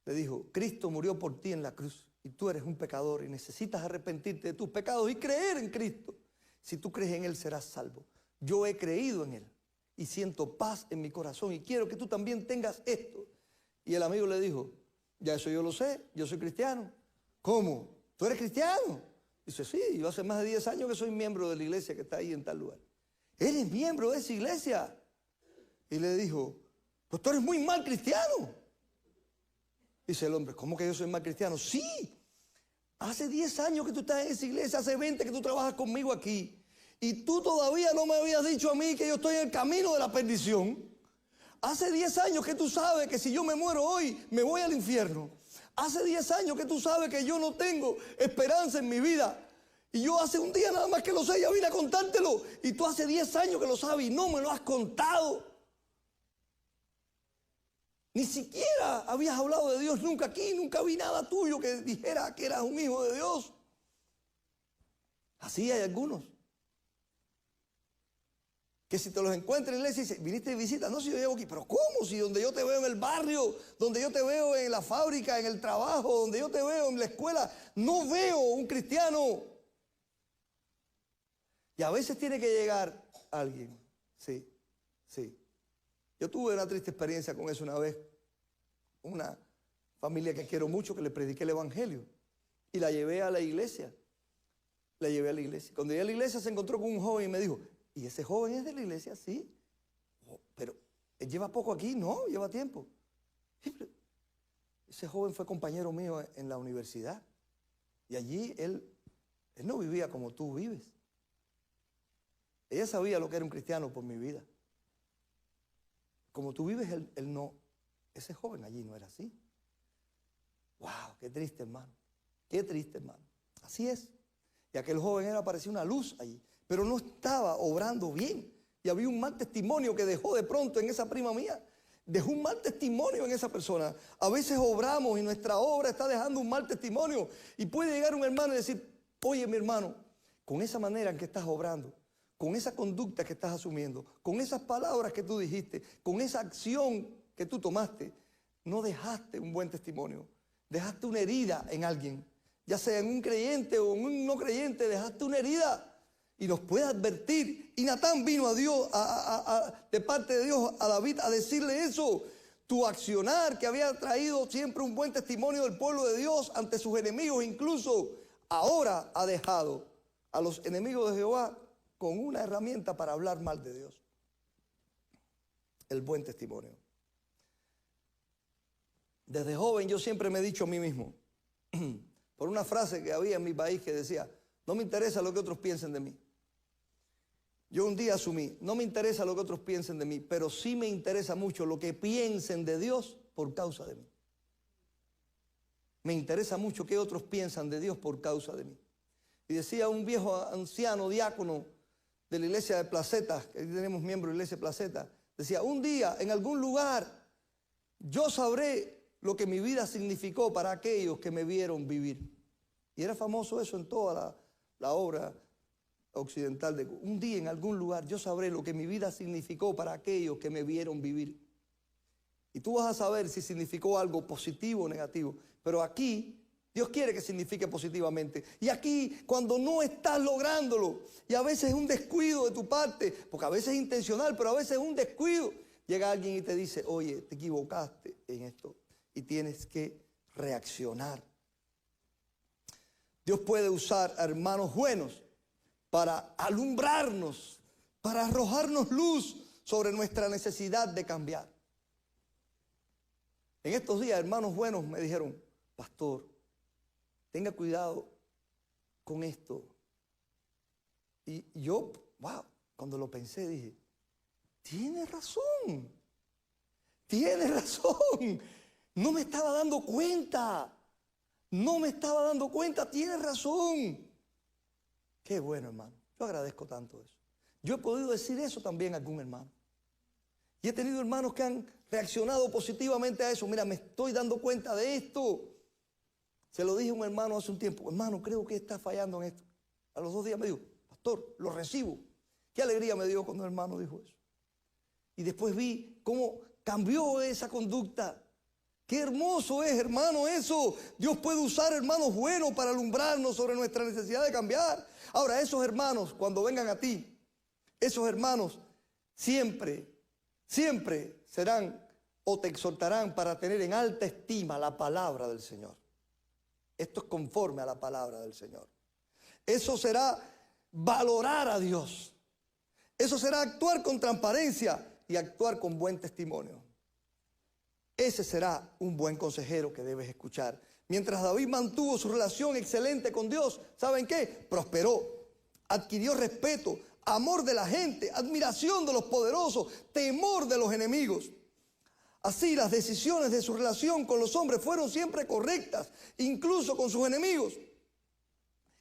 Le dijo, Cristo murió por ti en la cruz y tú eres un pecador y necesitas arrepentirte de tus pecados y creer en Cristo. Si tú crees en Él serás salvo. Yo he creído en Él y siento paz en mi corazón y quiero que tú también tengas esto. Y el amigo le dijo, ya eso yo lo sé, yo soy cristiano. ¿Cómo? ¿Tú eres cristiano? Dice, sí, yo hace más de 10 años que soy miembro de la iglesia que está ahí en tal lugar. ¿Eres miembro de esa iglesia? Y le dijo, pues tú eres muy mal cristiano. Dice el hombre, ¿cómo que yo soy mal cristiano? Sí, hace 10 años que tú estás en esa iglesia, hace 20 que tú trabajas conmigo aquí. Y tú todavía no me habías dicho a mí que yo estoy en el camino de la perdición. Hace 10 años que tú sabes que si yo me muero hoy, me voy al infierno. Hace 10 años que tú sabes que yo no tengo esperanza en mi vida. Y yo hace un día nada más que lo sé, ya vine a contártelo. Y tú hace 10 años que lo sabes y no me lo has contado. Ni siquiera habías hablado de Dios nunca aquí, nunca vi nada tuyo que dijera que eras un hijo de Dios. Así hay algunos. Que si te los encuentras en la iglesia y dices, viniste de visita, no, si yo llevo aquí, pero ¿cómo? Si donde yo te veo en el barrio, donde yo te veo en la fábrica, en el trabajo, donde yo te veo en la escuela, no veo un cristiano. Y a veces tiene que llegar alguien, sí, sí. Yo tuve una triste experiencia con eso una vez, una familia que quiero mucho, que le prediqué el evangelio y la llevé a la iglesia, la llevé a la iglesia. Cuando llegué a la iglesia se encontró con un joven y me dijo, ¿y ese joven es de la iglesia? Sí. Oh, pero él lleva poco aquí, no, lleva tiempo. Sí, pero ese joven fue compañero mío en la universidad y allí él no vivía como tú vives. Ella sabía lo que era un cristiano por mi vida. Como tú vives, él no, ese joven allí no era así. ¡Wow! ¡Qué triste, hermano! ¡Qué triste, hermano! Así es. Y aquel joven parecía una luz allí, pero no estaba obrando bien. Y había un mal testimonio que dejó de pronto en esa prima mía. Dejó un mal testimonio en esa persona. A veces obramos y nuestra obra está dejando un mal testimonio. Y puede llegar un hermano y decir, oye, mi hermano, con esa manera en que estás obrando, con esa conducta que estás asumiendo, con esas palabras que tú dijiste, con esa acción que tú tomaste, no dejaste un buen testimonio. Dejaste una herida en alguien, ya sea en un creyente o en un no creyente, dejaste una herida. y nos puede advertir. Y Natán vino a Dios, de parte de Dios a David a decirle eso. Tu accionar, que había traído siempre un buen testimonio del pueblo de Dios ante sus enemigos, incluso ahora ha dejado a los enemigos de Jehová con una herramienta para hablar mal de Dios. El buen testimonio. Desde joven yo siempre me he dicho a mí mismo, por una frase que había en mi país que decía, no me interesa lo que otros piensen de mí. Yo un día asumí, no me interesa lo que otros piensen de mí, pero sí me interesa mucho lo que piensen de Dios por causa de mí. Me interesa mucho qué otros piensan de Dios por causa de mí. Y decía un viejo anciano diácono de la iglesia de Placeta, que aquí tenemos miembros de la iglesia de Placeta, decía, un día en algún lugar yo sabré lo que mi vida significó para aquellos que me vieron vivir. Y era famoso eso en toda la obra occidental. Un día en algún lugar yo sabré lo que mi vida significó para aquellos que me vieron vivir. Y tú vas a saber si significó algo positivo o negativo. Pero aquí Dios quiere que signifique positivamente. Y aquí cuando no estás lográndolo, y a veces es un descuido de tu parte, porque a veces es intencional, pero a veces es un descuido, llega alguien y te dice, oye, te equivocaste en esto y tienes que reaccionar. Dios puede usar a hermanos buenos para alumbrarnos, para arrojarnos luz sobre nuestra necesidad de cambiar. En estos días, hermanos buenos me dijeron, pastor, tenga cuidado con esto. Y yo, wow, cuando lo pensé dije, tiene razón, no me estaba dando cuenta, tiene razón. Qué bueno, hermano. Yo agradezco tanto eso. Yo he podido decir eso también a algún hermano. Y he tenido hermanos que han reaccionado positivamente a eso. Mira, me estoy dando cuenta de esto. Se lo dije a un hermano hace un tiempo. Hermano, creo que está fallando en esto. A los 2 días me dijo, pastor, lo recibo. Qué alegría me dio cuando el hermano dijo eso. Y después vi cómo cambió esa conducta. Qué hermoso es, hermano, eso. Dios puede usar hermanos buenos para alumbrarnos sobre nuestra necesidad de cambiar. Ahora, esos hermanos, cuando vengan a ti, esos hermanos siempre serán o te exhortarán para tener en alta estima la palabra del Señor. Esto es conforme a la palabra del Señor. Eso será valorar a Dios. Eso será actuar con transparencia y actuar con buen testimonio. Ese será un buen consejero que debes escuchar. Mientras David mantuvo su relación excelente con Dios, ¿saben qué? Prosperó, adquirió respeto, amor de la gente, admiración de los poderosos, temor de los enemigos. Así las decisiones de su relación con los hombres fueron siempre correctas, incluso con sus enemigos.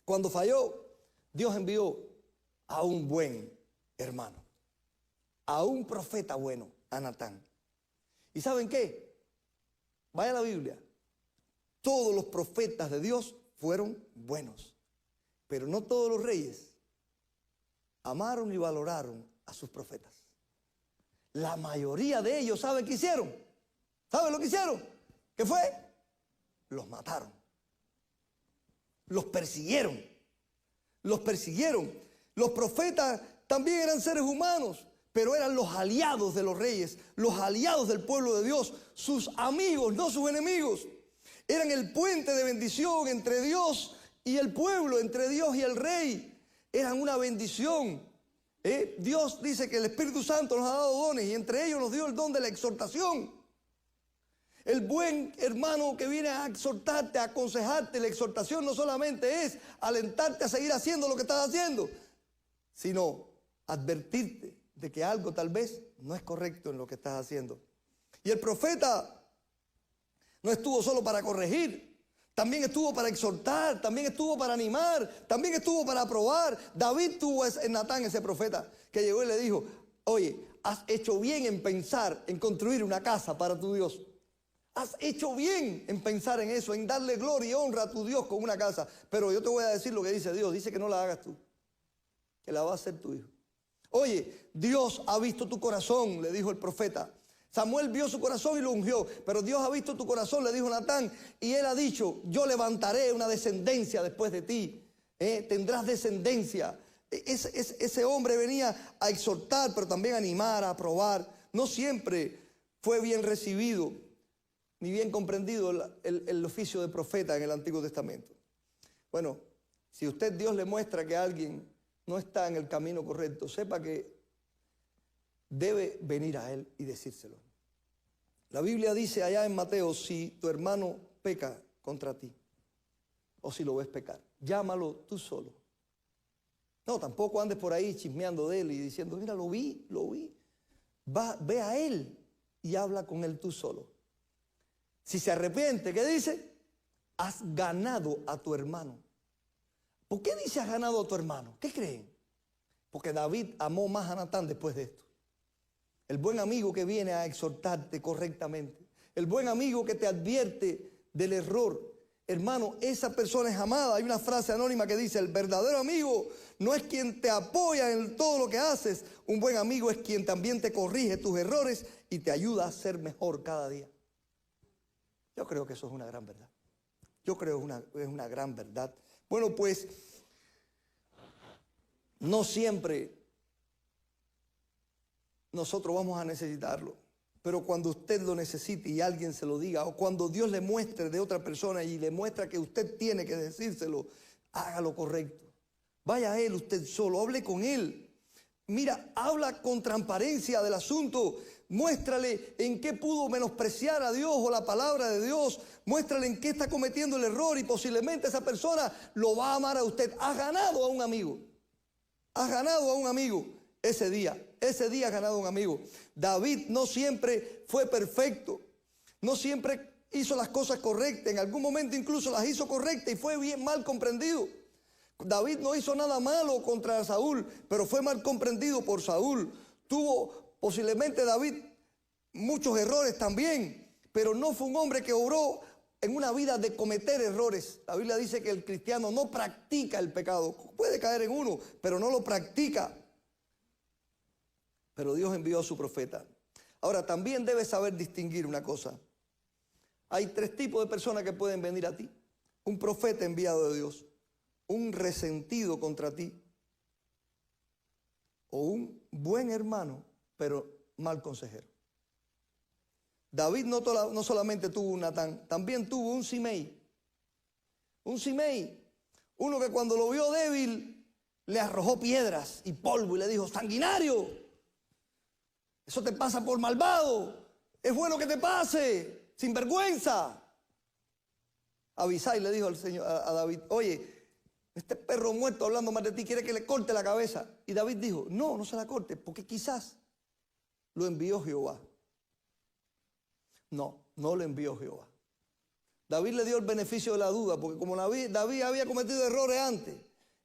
Cuando falló, Dios envió a un buen hermano, a un profeta bueno, a Natán. ¿Y saben qué? Vaya a la Biblia. Todos los profetas de Dios fueron buenos, pero no todos los reyes amaron y valoraron a sus profetas. La mayoría de ellos, ¿saben qué hicieron? ¿Saben lo que hicieron? ¿Qué fue? Los mataron. Los persiguieron. Los persiguieron. Los profetas también eran seres humanos, pero eran los aliados de los reyes, los aliados del pueblo de Dios, sus amigos, no sus enemigos. Eran el puente de bendición entre Dios y el pueblo, entre Dios y el rey. Eran una bendición. Dios dice que el Espíritu Santo nos ha dado dones y entre ellos nos dio el don de la exhortación. El buen hermano que viene a exhortarte, a aconsejarte, la exhortación no solamente es alentarte a seguir haciendo lo que estás haciendo, sino advertirte de que algo tal vez no es correcto en lo que estás haciendo. Y el profeta no estuvo solo para corregir, también estuvo para exhortar, también estuvo para animar, también estuvo para aprobar. David tuvo en Natán ese profeta que llegó y le dijo, oye, has hecho bien en pensar en construir una casa para tu Dios. Has hecho bien en pensar en eso, en darle gloria y honra a tu Dios con una casa. Pero yo te voy a decir lo que dice Dios. Dice que no la hagas tú, que la va a hacer tu hijo. Oye, Dios ha visto tu corazón, le dijo el profeta. Samuel vio su corazón y lo ungió, pero Dios ha visto tu corazón, le dijo Natán, y él ha dicho, yo levantaré una descendencia después de ti, tendrás descendencia, ese hombre venía a exhortar, pero también a animar, a aprobar. No siempre fue bien recibido ni bien comprendido el oficio de profeta en el Antiguo Testamento. Bueno, si usted, Dios le muestra que alguien no está en el camino correcto, sepa que debe venir a él y decírselo. La Biblia dice allá en Mateo, si tu hermano peca contra ti, o si lo ves pecar, llámalo tú solo. No, tampoco andes por ahí chismeando de él y diciendo, mira, lo vi. Ve a él y habla con él tú solo. Si se arrepiente, ¿qué dice? Has ganado a tu hermano. ¿Por qué dice has ganado a tu hermano? ¿Qué creen? Porque David amó más a Natán después de esto. El buen amigo que viene a exhortarte correctamente. El buen amigo que te advierte del error. Hermano, esa persona es amada. Hay una frase anónima que dice, el verdadero amigo no es quien te apoya en todo lo que haces. Un buen amigo es quien también te corrige tus errores y te ayuda a ser mejor cada día. Yo creo que eso es una gran verdad. Yo creo que es una gran verdad. Bueno, pues, no siempre nosotros vamos a necesitarlo. Pero cuando usted lo necesite y alguien se lo diga, o cuando Dios le muestre de otra persona y le muestra que usted tiene que decírselo, haga lo correcto. Vaya a él usted solo, hable con él. Mira, habla con transparencia del asunto. Muéstrale en qué pudo menospreciar a Dios o la palabra de Dios. Muéstrale en qué está cometiendo el error y posiblemente esa persona lo va a amar a usted. Has ganado a un amigo. Has ganado a un amigo ese día. Ese día has ganado a un amigo. David no siempre fue perfecto. No siempre hizo las cosas correctas. En algún momento incluso las hizo correctas y fue bien mal comprendido. David no hizo nada malo contra Saúl, pero fue mal comprendido por Saúl. Tuvo posiblemente David muchos errores también, pero no fue un hombre que obró en una vida de cometer errores. La Biblia dice que el cristiano no practica el pecado. Puede caer en uno, pero no lo practica. Pero Dios envió a su profeta. Ahora, también debes saber distinguir una cosa. Hay tres tipos de personas que pueden venir a ti. Un profeta enviado de Dios, un resentido contra ti, o un buen hermano, pero mal consejero. David no solamente tuvo un Natán, también tuvo un Simei. Un Simei, uno que cuando lo vio débil, le arrojó piedras y polvo y le dijo, sanguinario, eso te pasa por malvado, es bueno que te pase, sinvergüenza. Abisai le dijo al Señor, a David, oye, este perro muerto hablando mal de ti quiere que le corte la cabeza. Y David dijo, no se la corte, porque quizás lo envió Jehová. No lo envió Jehová. David le dio el beneficio de la duda, porque como David había cometido errores antes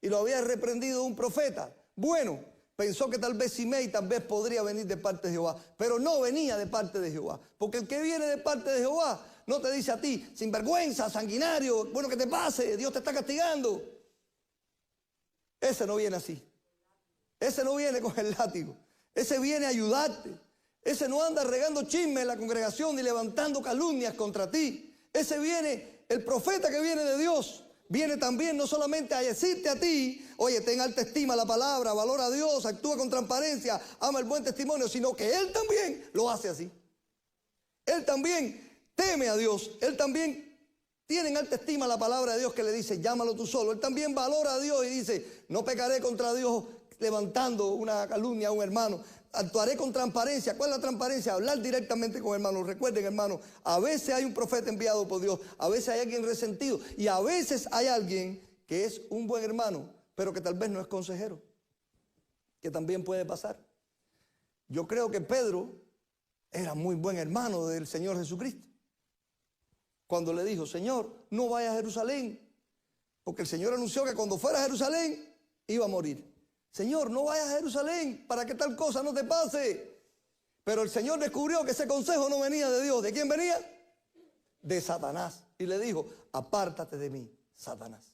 y lo había reprendido un profeta, bueno, pensó que tal vez Simei tal vez podría venir de parte de Jehová, pero no venía de parte de Jehová, porque el que viene de parte de Jehová no te dice a ti, sinvergüenza, sanguinario, bueno que te pase, Dios te está castigando. Ese no viene así. Ese no viene con el látigo. Ese viene a ayudarte. Ese no anda regando chisme en la congregación ni levantando calumnias contra ti. Ese viene, el profeta que viene de Dios, viene también no solamente a decirte a ti, oye, ten alta estima la palabra, valora a Dios, actúa con transparencia, ama el buen testimonio, sino que él también lo hace así. Él también teme a Dios. Él también tiene en alta estima la palabra de Dios que le dice, llámalo tú solo. Él también valora a Dios y dice, no pecaré contra Dios levantando una calumnia a un hermano. Actuaré con transparencia. ¿Cuál es la transparencia? Hablar directamente con hermanos. Recuerden, hermanos, a veces hay un profeta enviado por Dios, a veces hay alguien resentido y a veces hay alguien que es un buen hermano, pero que tal vez no es consejero, que también puede pasar. Yo creo que Pedro era muy buen hermano del Señor Jesucristo. Cuando le dijo, Señor, no vayas a Jerusalén, porque el Señor anunció que cuando fuera a Jerusalén iba a morir. Señor, no vayas a Jerusalén para que tal cosa no te pase. Pero el Señor descubrió que ese consejo no venía de Dios. ¿De quién venía? De Satanás. Y le dijo, apártate de mí, Satanás.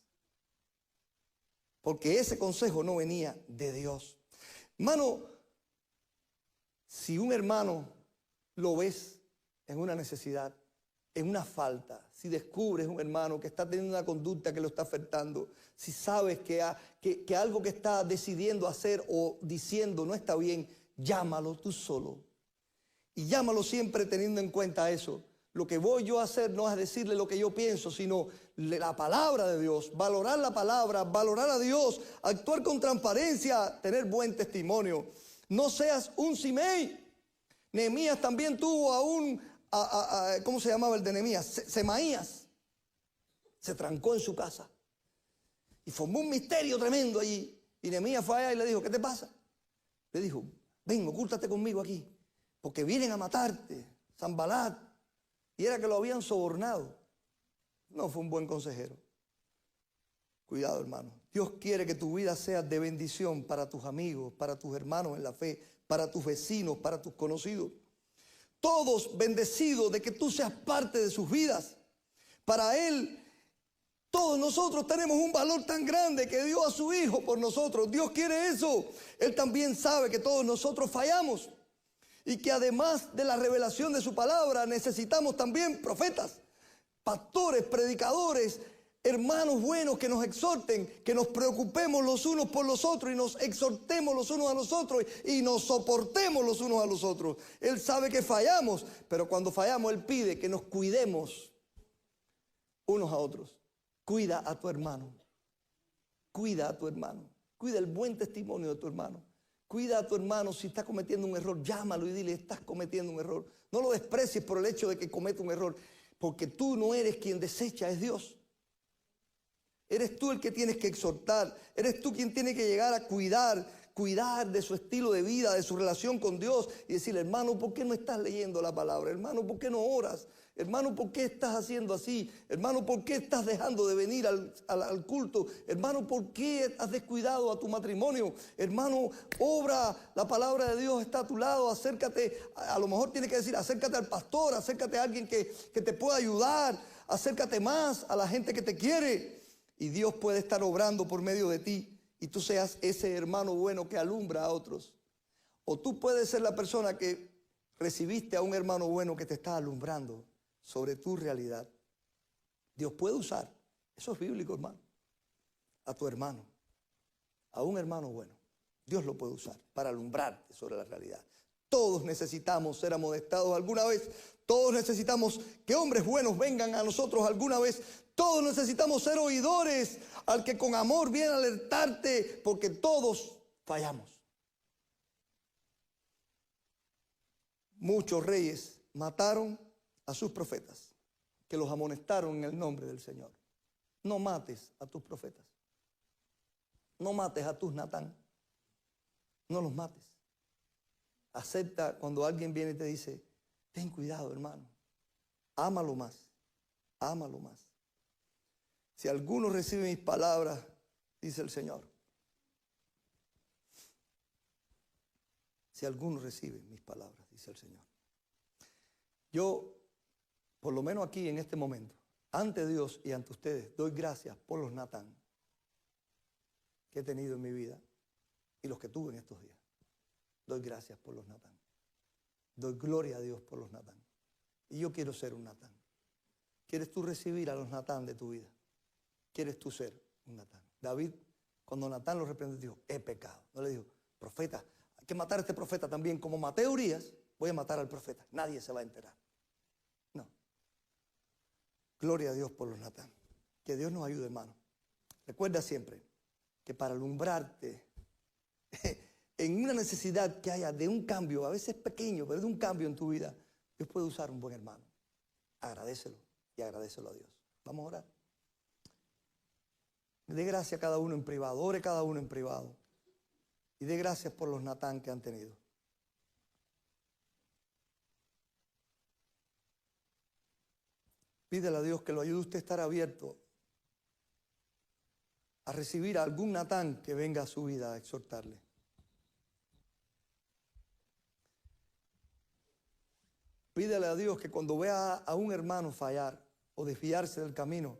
Porque ese consejo no venía de Dios. Hermano, si un hermano lo ves en una necesidad, en una falta, si descubres un hermano que está teniendo una conducta que lo está afectando, si sabes que algo que está decidiendo hacer o diciendo no está bien, llámalo tú solo. Y llámalo siempre teniendo en cuenta eso. Lo que voy yo a hacer no es decirle lo que yo pienso, sino la palabra de Dios, valorar la palabra, valorar a Dios, actuar con transparencia, tener buen testimonio. No seas un Simei. Nehemías también tuvo ¿cómo se llamaba el de Nehemías? Semaías. Se trancó en su casa y formó un misterio tremendo allí. Y Nehemías fue allá y le dijo, ¿qué te pasa? Le dijo, ven, ocúltate conmigo aquí, porque vienen a matarte, Sanbalat. Y era que lo habían sobornado. No fue un buen consejero. Cuidado, hermano. Dios quiere que tu vida sea de bendición para tus amigos, para tus hermanos en la fe, para tus vecinos, para tus conocidos. Todos bendecidos de que tú seas parte de sus vidas. Para Él, todos nosotros tenemos un valor tan grande que dio a su Hijo por nosotros. Dios quiere eso. Él también sabe que todos nosotros fallamos. Y que además de la revelación de su palabra, necesitamos también profetas, pastores, predicadores, hermanos buenos que nos exhorten, que nos preocupemos los unos por los otros y nos exhortemos los unos a los otros y nos soportemos los unos a los otros. Él sabe que fallamos, pero cuando fallamos Él pide que nos cuidemos unos a otros. Cuida a tu hermano, cuida a tu hermano, cuida el buen testimonio de tu hermano. Cuida a tu hermano, si está cometiendo un error, llámalo y dile, estás cometiendo un error. No lo desprecies por el hecho de que cometa un error, porque tú no eres quien desecha, es Dios. Eres tú el que tienes que exhortar, eres tú quien tiene que llegar a cuidar de su estilo de vida, de su relación con Dios y decirle, hermano, ¿por qué no estás leyendo la palabra? Hermano, ¿por qué no oras? Hermano, ¿por qué estás haciendo así? Hermano, ¿por qué estás dejando de venir al culto? Hermano, ¿por qué has descuidado a tu matrimonio? Hermano, obra, la palabra de Dios está a tu lado, acércate, a lo mejor tiene que decir, acércate al pastor, acércate a alguien que te pueda ayudar, acércate más a la gente que te quiere. Y Dios puede estar obrando por medio de ti y tú seas ese hermano bueno que alumbra a otros. O tú puedes ser la persona que recibiste a un hermano bueno que te está alumbrando sobre tu realidad. Dios puede usar, eso es bíblico, hermano, a tu hermano, a un hermano bueno. Dios lo puede usar para alumbrarte sobre la realidad. Todos necesitamos ser amonestados alguna vez. Todos necesitamos que hombres buenos vengan a nosotros alguna vez. Todos necesitamos ser oidores al que con amor viene a alertarte, porque todos fallamos. Muchos reyes mataron a sus profetas, que los amonestaron en el nombre del Señor. No mates a tus profetas. No mates a tus Natán. No los mates. Acepta cuando alguien viene y te dice, ten cuidado, hermano. Ámalo más. Ámalo más. Si alguno recibe mis palabras, dice el Señor. Si alguno recibe mis palabras, dice el Señor. Yo, por lo menos aquí en este momento, ante Dios y ante ustedes, doy gracias por los Natán que he tenido en mi vida y los que tuve en estos días. Doy gracias por los Natán. Doy gloria a Dios por los Natán. Y yo quiero ser un Natán. ¿Quieres tú recibir a los Natán de tu vida? ¿Quieres tú ser un Natán? David, cuando Natán lo reprendió, dijo, he pecado. No le dijo, profeta, hay que matar a este profeta también. Como maté a Urías, voy a matar al profeta. Nadie se va a enterar. No. Gloria a Dios por los Natán. Que Dios nos ayude, hermano. Recuerda siempre que para alumbrarte en una necesidad que haya de un cambio, a veces pequeño, pero de un cambio en tu vida, Dios puede usar un buen hermano. Agradécelo y agradécelo a Dios. Vamos a orar. Dé gracias a cada uno en privado, ore cada uno en privado. Y dé gracias por los Natán que han tenido. Pídele a Dios que lo ayude a usted a estar abierto a recibir a algún Natán que venga a su vida a exhortarle. Pídele a Dios que cuando vea a un hermano fallar o desviarse del camino,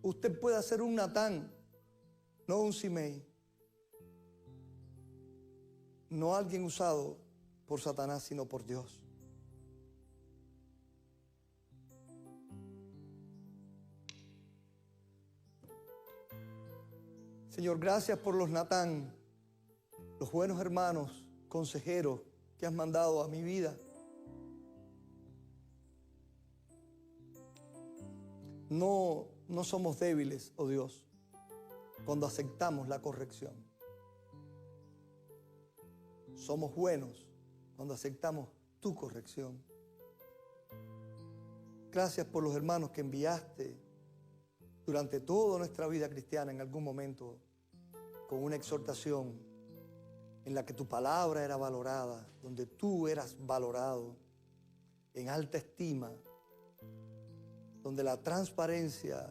usted pueda ser un Natán, no un Simei. No alguien usado por Satanás, sino por Dios. Señor, gracias por los Natán, los buenos hermanos, consejeros que has mandado a mi vida. No somos débiles, oh Dios, cuando aceptamos la corrección. Somos buenos cuando aceptamos tu corrección. Gracias por los hermanos que enviaste durante toda nuestra vida cristiana en algún momento con una exhortación en la que tu palabra era valorada, donde tú eras valorado en alta estima, donde la transparencia